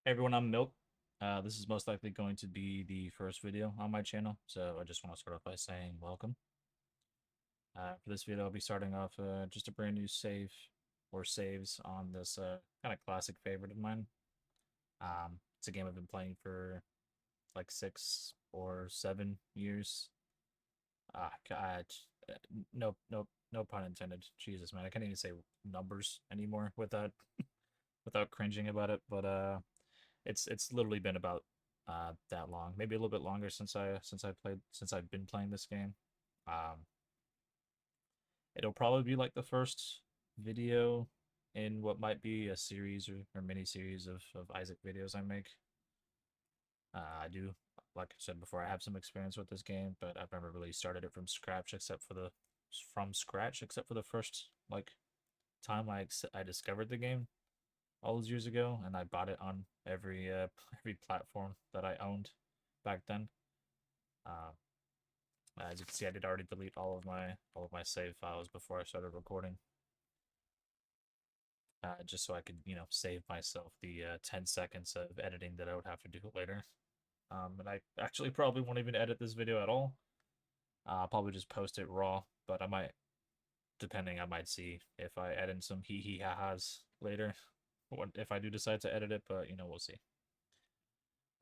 Hey everyone, I'm Milk. This is most likely going to be the first video on my channel, so I just want to start off by saying welcome. For this video, I'll be starting off just a brand new save or saves on this kind of classic favorite of mine. It's a game I've been playing for like 6 or 7 years. God, no pun intended. Jesus, man, I can't even say numbers anymore without cringing about it. But it's literally been about that long, maybe a little bit longer since I've been playing this game. Um, it'll probably be like the first video in what might be a series or mini series of Isaac videos I make. I do, like I said before, I have some experience with this game, but I've never really started it except for the first like time I discovered the game all those years ago, and I bought it on every platform that I owned back then. Uh, as you can see, I did already delete all of my save files before I started recording, just so I could save myself the 10 seconds of editing that I would have to do later. And I actually probably won't even edit this video at all. I'll probably just post it raw, but I might see if I add in some hee hee ha ha's later. If I do decide to edit it, but we'll see.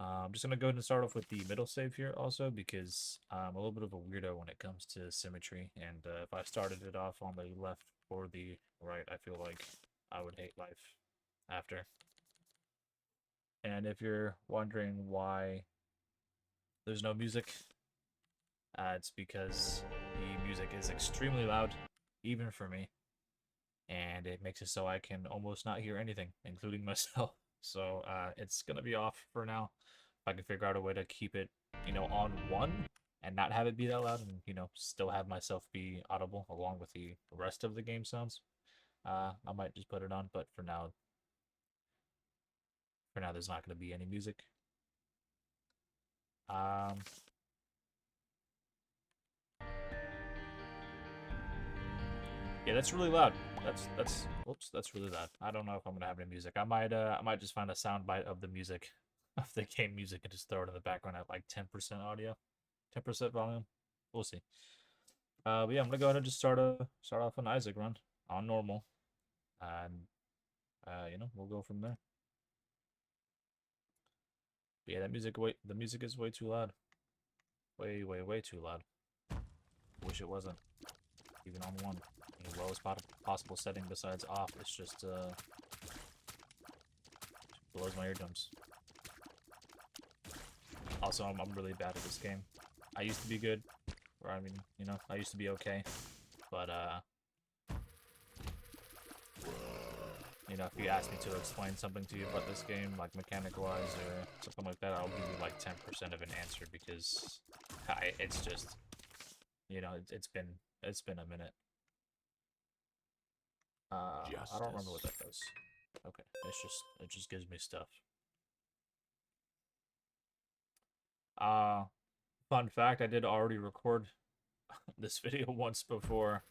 I'm just going to go ahead and start off with the middle save here also because I'm a little bit of a weirdo when it comes to symmetry, and if I started it off on the left or the right, I feel like I would hate life after. And if you're wondering why there's no music, it's because the music is extremely loud, even for me, and it makes it so I can almost not hear anything, including myself. So it's gonna be off for now. If I can figure out a way to keep it, on one and not have it be that loud, and still have myself be audible along with the rest of the game sounds, I might just put it on. But for now, there's not gonna be any music. Um, yeah, that's really loud. That's Whoops, that's really loud. I don't know if I'm gonna have any music. I might just find a sound bite of the music, of the game music, and just throw it in the background at like 10% audio, 10% volume. We'll see. But yeah, I'm gonna go ahead and just start off an Isaac run on normal, and we'll go from there. But yeah, the music is way too loud, way too loud. Wish it wasn't, even on one. The lowest possible setting besides off. It's just blows my eardrums. Also, I'm really bad at this game. I used to be good, or I mean, I used to be okay, but if you ask me to explain something to you about this game, like mechanic-wise or something like that, I'll give you like 10% of an answer because it's just, it's been a minute. I don't remember what that does. Okay, it just gives me stuff. Uh, Fun fact, I did already record this video once before,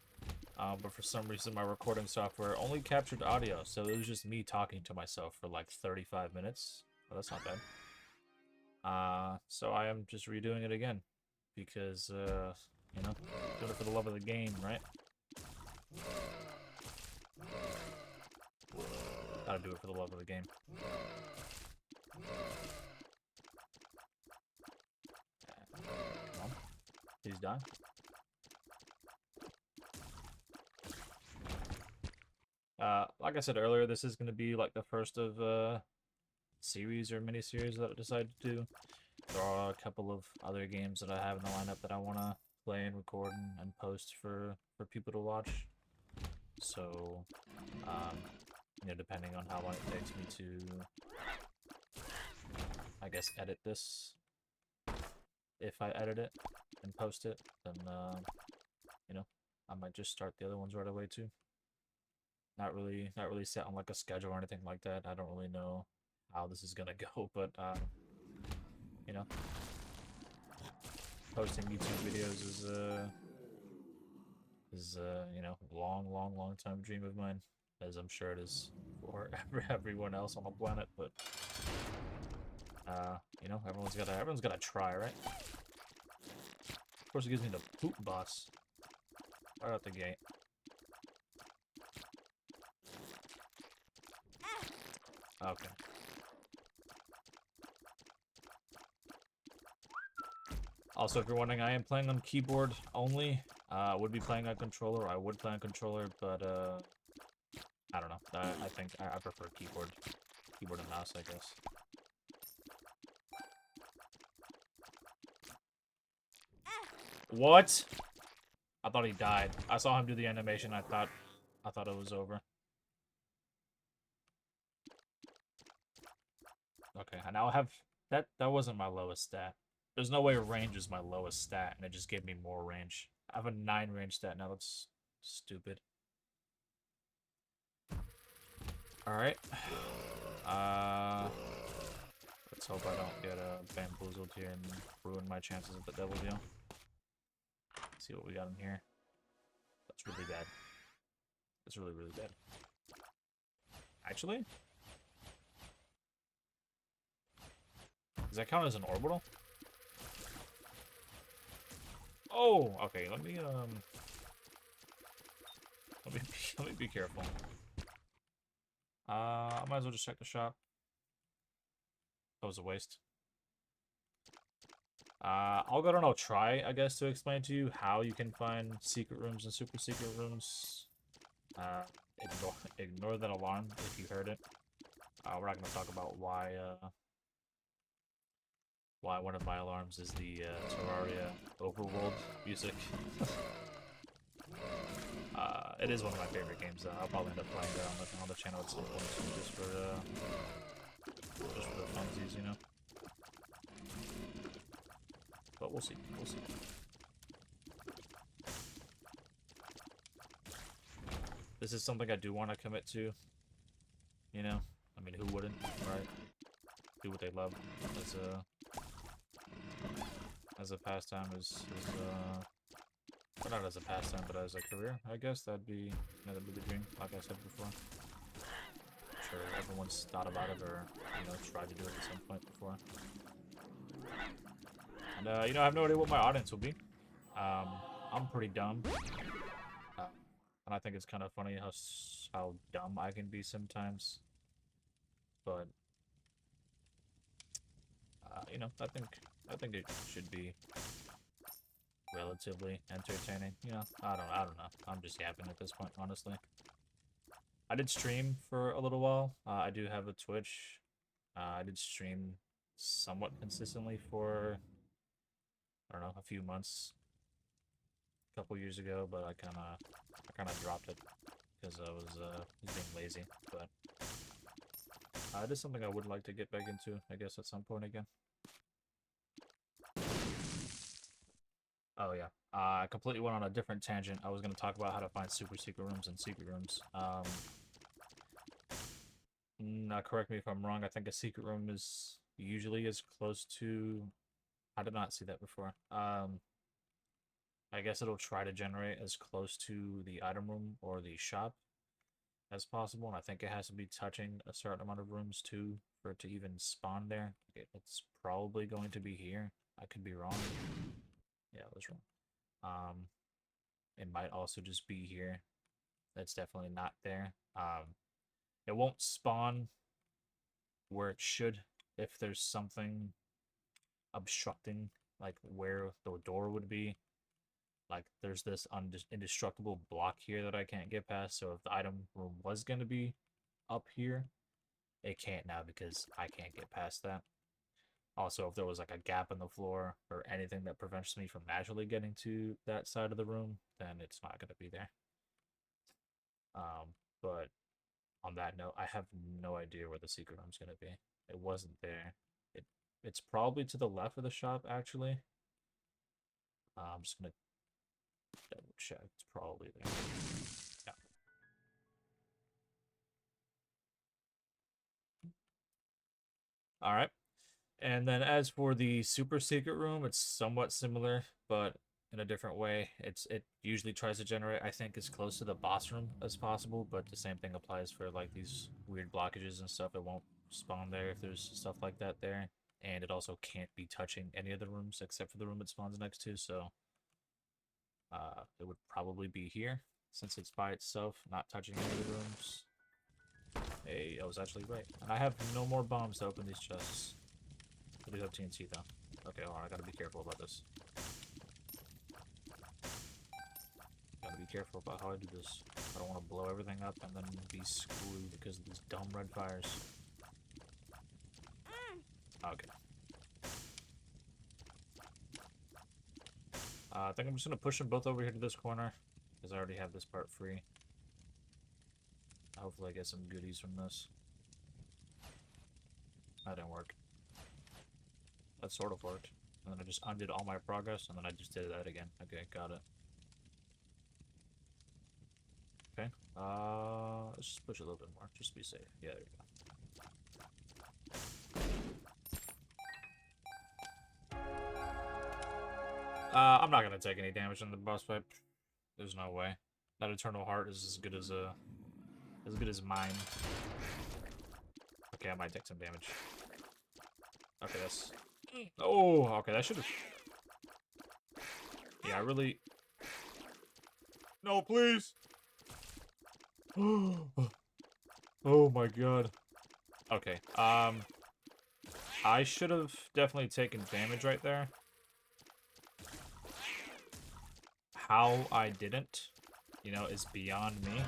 but for some reason my recording software only captured audio, so it was just me talking to myself for like 35 minutes. Oh, that's not bad. So I am just redoing it again because, doing it for the love of the game, right? Gotta do it for the love of the game. Come on, please die. Like I said earlier, this is going to be like the first of series or mini-series that I decided to do. There are a couple of other games that I have in the lineup that I want to play and record and post for people to watch. So, depending on how long it takes me to, I guess, edit this, if I edit it and post it, then, I might just start the other ones right away too. Not really set on like a schedule or anything like that. I don't really know how this is gonna go, but you know, posting YouTube videos is long time dream of mine, as I'm sure it is for everyone else on the planet. But You know, everyone's gotta try, right? Of course, it gives me the poop boss right out the gate. Okay. Also, if you're wondering, I am playing on keyboard only. I would be playing on controller. I would play on controller, but I don't know. I think I prefer keyboard and mouse, I guess. What? I thought he died. I saw him do the animation. I thought it was over. Okay, now I have that. That wasn't my lowest stat. There's no way range is my lowest stat, and it just gave me more range. I have a 9 range stat now. That's stupid. All right. Let's hope I don't get bamboozled here and ruin my chances at the devil deal. Let's see what we got in here. That's really bad. That's really, really bad. Actually? Does that count as an orbital? Oh, okay, let me let me be careful. I might as well just check the shop. That was a waste. I'll go and I'll try, I guess, to explain to you how you can find secret rooms and super secret rooms. Ignore that alarm if you heard it. We're not gonna talk about why one of my alarms is the Terraria overworld music. It is one of my favorite games. I'll probably end up playing that on the channel at some point just for the funsies, you know. But we'll see. We'll see. This is something I do want to commit to. You know, I mean, who wouldn't, right? Do what they love as a pastime, well, not as a pastime, but as a career, I guess that'd be the dream. Like I said before, I'm sure everyone's thought about it or tried to do it at some point before. And I have no idea what my audience will be. I'm pretty dumb, and I think it's kind of funny how dumb I can be sometimes. But I think it should be relatively entertaining. I don't know. I'm just yapping at this point, honestly. I did stream for a little while. I do have a Twitch. I did stream somewhat consistently for, I don't know, a few months, a couple years ago, but I kind of dropped it because I was being lazy. But it is something I would like to get back into, I guess, at some point again. Oh yeah, I completely went on a different tangent. I was going to talk about how to find super secret rooms and secret rooms. Now correct me if I'm wrong. I think a secret room is usually as close to. I did not see that before. I guess it'll try to generate as close to the item room or the shop as possible, and I think it has to be touching a certain amount of rooms too for it to even spawn there. It's probably going to be here. I could be wrong. Yeah, I was wrong. It might also just be here. That's definitely not there. It won't spawn where it should if there's something obstructing, like where the door would be. Like, there's this indestructible block here that I can't get past, so if the item room was going to be up here, it can't now because I can't get past that. Also, if there was like a gap in the floor or anything that prevents me from naturally getting to that side of the room, then it's not going to be there. But on that note, I have no idea where the secret room's going to be. It wasn't there. It's probably to the left of the shop, actually. I'm just going to double check. It's probably there. Yeah. All right. And then as for the super secret room, it's somewhat similar, but in a different way. It usually tries to generate, I think, as close to the boss room as possible, but the same thing applies for like these weird blockages and stuff. It won't spawn there if there's stuff like that there. And it also can't be touching any of the rooms except for the room it spawns next to, so it would probably be here since it's by itself, not touching any of the rooms. Hey, I was actually right. And I have no more bombs to open these chests. I do have TNT though. Okay, hold on, I gotta be careful about this. Gotta be careful about how I do this. I don't want to blow everything up and then be screwed because of these dumb red fires. Okay. I think I'm just gonna push them both over here to this corner because I already have this part free. Hopefully I get some goodies from this. That didn't work. That sort of worked. And then I just undid all my progress, and then I just did that again. Okay, got it. Okay. Let's just push a little bit more, just to be safe. Yeah, there you go. I'm not gonna take any damage on the boss fight. There's no way. That Eternal Heart is as good as mine. Okay, I might take some damage. Okay, that's... Oh, okay, that should have... Yeah, I really... No, please! Oh my god. Okay, I should have definitely taken damage right there. How I didn't, you know, is beyond me.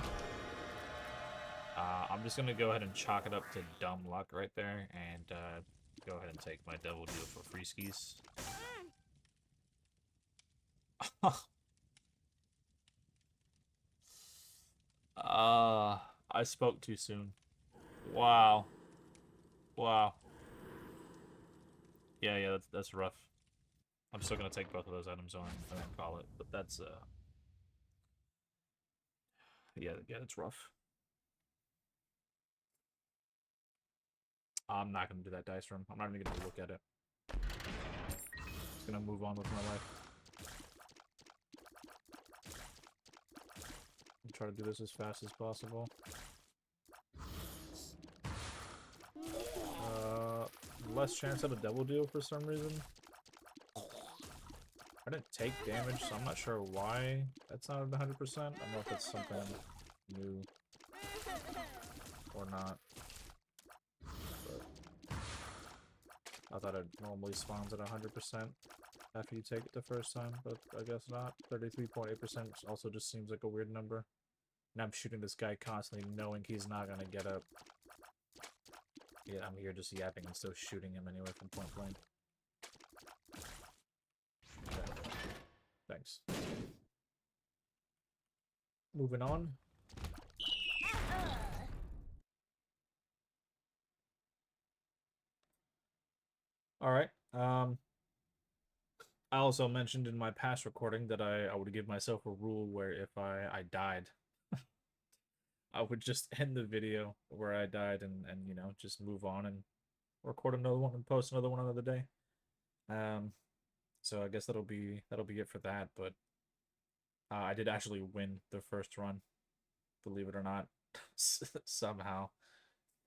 I'm just gonna go ahead and chalk it up to dumb luck right there, and go ahead and take my double deal for free skis. I spoke too soon. Wow. Wow. Yeah, that's rough. I'm still gonna take both of those items on and then call it, but that's yeah, that's rough. I'm not gonna do that dice room. I'm not even gonna look at it. Just gonna move on with my life. And try to do this as fast as possible. Less chance at a double deal for some reason. I didn't take damage, so I'm not sure why that's not 100%. I don't know if it's something new or not. But I thought it normally spawns at 100% after you take it the first time, but I guess not. 33.8% also just seems like a weird number. And I'm shooting this guy constantly knowing he's not gonna get up. Yeah, I'm here just yapping and still shooting him anyway from point blank. Okay. Thanks. Moving on. Alright. I also mentioned in my past recording that I would give myself a rule where if I died, I would just end the video where I died and you know, just move on and record another one and post another one another day. So I guess that'll be it for that, but I did actually win the first run, believe it or not, somehow.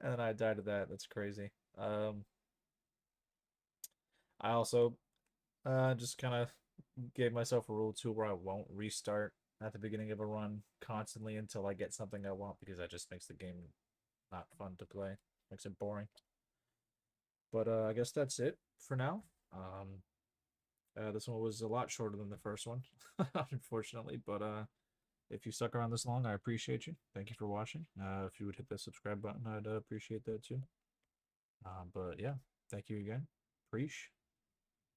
And then I died of that. That's crazy. I also just kind of gave myself a rule too where I won't restart at the beginning of a run constantly until I get something I want, because that just makes the game not fun to play. Makes it boring. But I guess that's it for now. This one was a lot shorter than the first one, unfortunately. But if you stuck around this long, I appreciate you. Thank you for watching. If you would hit the subscribe button, I'd appreciate that too. But yeah, thank you again. Preach.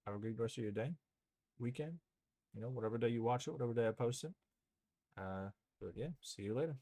Have a great rest of your day, weekend. You know, whatever day you watch it, whatever day I post it. But yeah, see you later.